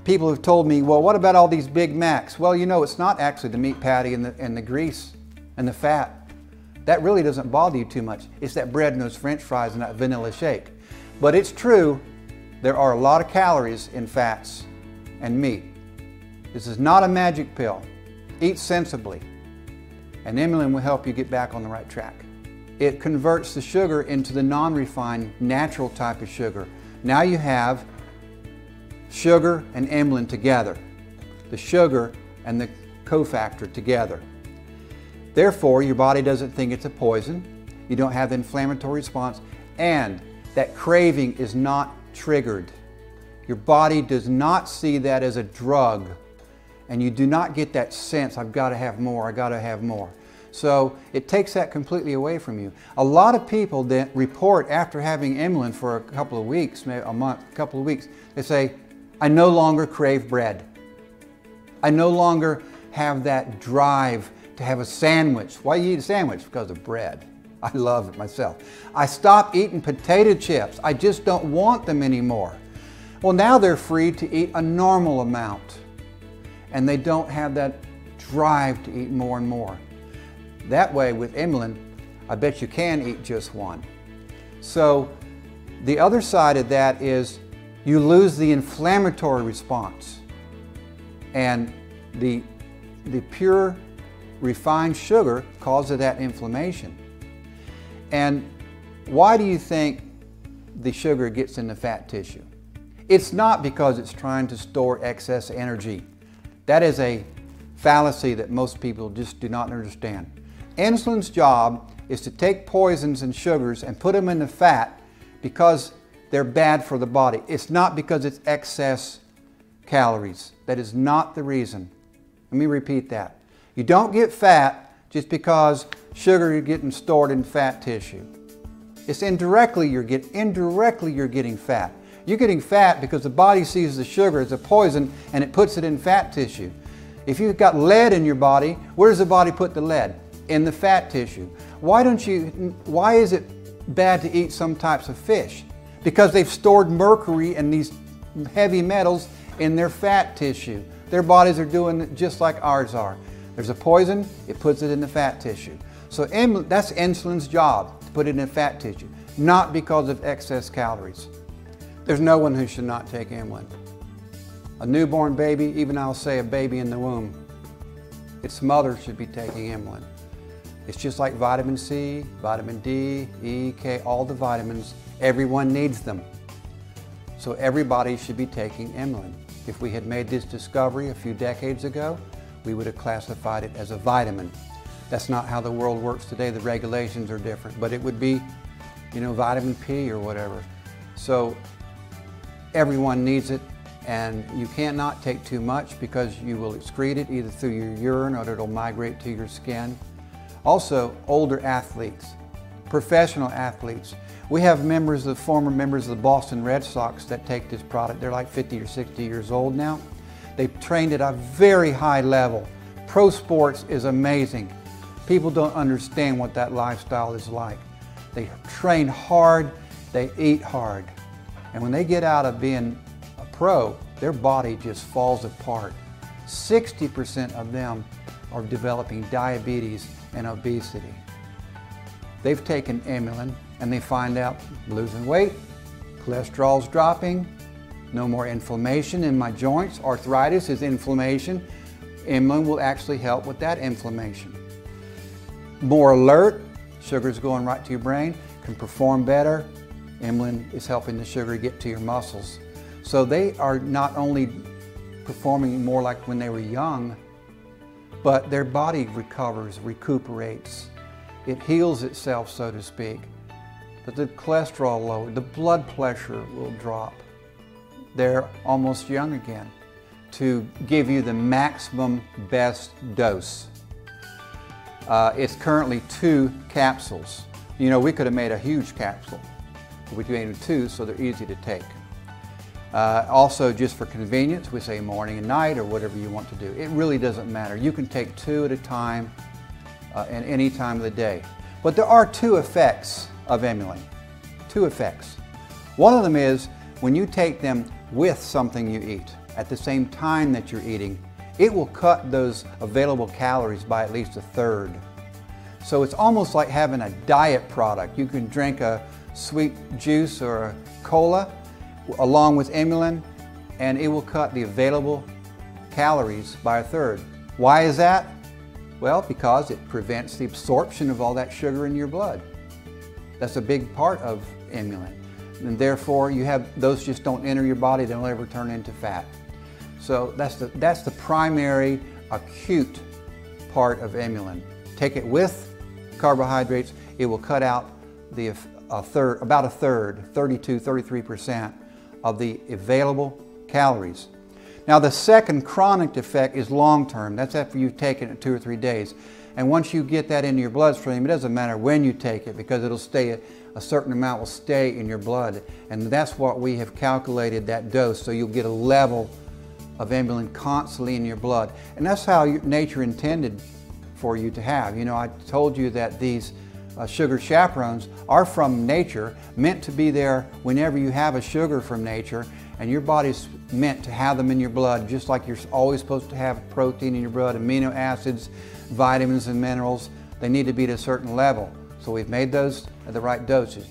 People have told me, well, what about all these Big Macs? Well, you know, it's not actually the meat patty and the grease and the fat. That really doesn't bother you too much. It's that bread and those French fries and that vanilla shake. But it's true, there are a lot of calories in fats and meat. This is not a magic pill. Eat sensibly. And Emulin will help you get back on the right track. It converts the sugar into the non-refined, natural type of sugar. Now you have sugar and Emulin together. The sugar and the cofactor together. Therefore, your body doesn't think it's a poison. You don't have the inflammatory response, and that craving is not triggered. Your body does not see that as a drug, and you do not get that sense, I've got to have more, I've got to have more. So it takes that completely away from you. A lot of people that report after having Emulin for a couple of weeks, maybe a month, a couple of weeks, they say, I no longer crave bread. I no longer have that drive to have a sandwich. Why do you eat a sandwich? Because of bread. I love it myself. I stopped eating potato chips. I just don't want them anymore. Well, now they're free to eat a normal amount, and they don't have that drive to eat more and more. That way, with Emulin, I bet you can eat just one. So the other side of that is you lose the inflammatory response, and the pure refined sugar causes that inflammation. And why do you think the sugar gets in the fat tissue? It's not because it's trying to store excess energy. That is a fallacy that most people just do not understand. Insulin's job is to take poisons and sugars and put them in the fat because they're bad for the body. It's not because it's excess calories. That is not the reason. Let me repeat that. You don't get fat just because sugar is getting stored in fat tissue. It's indirectly you're getting fat. You're getting fat because the body sees the sugar as a poison and it puts it in fat tissue. If you've got lead in your body, where does the body put the lead? In the fat tissue. Why is it bad to eat some types of fish? Because they've stored mercury and these heavy metals in their fat tissue. Their bodies are doing it just like ours are. There's a poison, it puts it in the fat tissue. So that's insulin's job, to put it in fat tissue, not because of excess calories. There's no one who should not take Emulin. A newborn baby, even I'll say a baby in the womb, its mother should be taking Emulin. It's just like vitamin C, vitamin D, E, K, all the vitamins. Everyone needs them. So everybody should be taking Emulin. If we had made this discovery a few decades ago, we would have classified it as a vitamin. That's not how the world works today. The regulations are different, but it would be, vitamin P or whatever. So everyone needs it, and you cannot take too much because you will excrete it either through your urine or it'll migrate to your skin. Also, older athletes, professional athletes. We have former members of the Boston Red Sox that take this product. They're like 50 or 60 years old now. They've trained at a very high level. Pro sports is amazing. People don't understand what that lifestyle is like. They train hard, they eat hard. And when they get out of being a pro, their body just falls apart. 60% of them are developing diabetes and obesity. They've taken Emulin and they find out losing weight, cholesterol's dropping, no more inflammation in my joints. Arthritis is inflammation. Emulin will actually help with that inflammation. More alert, sugar's going right to your brain, can perform better. Emulin is helping the sugar get to your muscles. So they are not only performing more like when they were young, but their body recuperates. It heals itself, so to speak. But the cholesterol lower, the blood pressure will drop. They're almost young again to give you the maximum best dose. It's currently 2 capsules. We could have made a huge capsule, but we made them 2 so they're easy to take. Also, just for convenience, we say morning and night or whatever you want to do. It really doesn't matter. You can take 2 at a time at any time of the day. But there are 2 effects of Emulin. 2 effects. One of them is when you take them with something you eat. at the same time that you're eating, it will cut those available calories by at least a third. So it's almost like having a diet product. You can drink a sweet juice or a cola along with Emulin, and it will cut the available calories by a third. Why is that? Well, because it prevents the absorption of all that sugar in your blood. That's a big part of Emulin. And therefore, those just don't enter your body, they don't ever turn into fat. So that's the primary acute part of Emulin. Take it with carbohydrates, it will cut out about a third, 32–33% of the available calories. Now the second chronic effect is long-term. That's after you've taken it 2 or 3 days. And once you get that into your bloodstream, it doesn't matter when you take it because it'll stay, a certain amount will stay in your blood. And that's what we have calculated, that dose, so you'll get a level of Emulin constantly in your blood. And that's how nature intended for you to have. You know, I told you that these sugar chaperones are from nature, meant to be there whenever you have a sugar from nature, and your body's meant to have them in your blood, just like you're always supposed to have protein in your blood, amino acids, vitamins and minerals. They need to be at a certain level. So we've made those at the right dosage.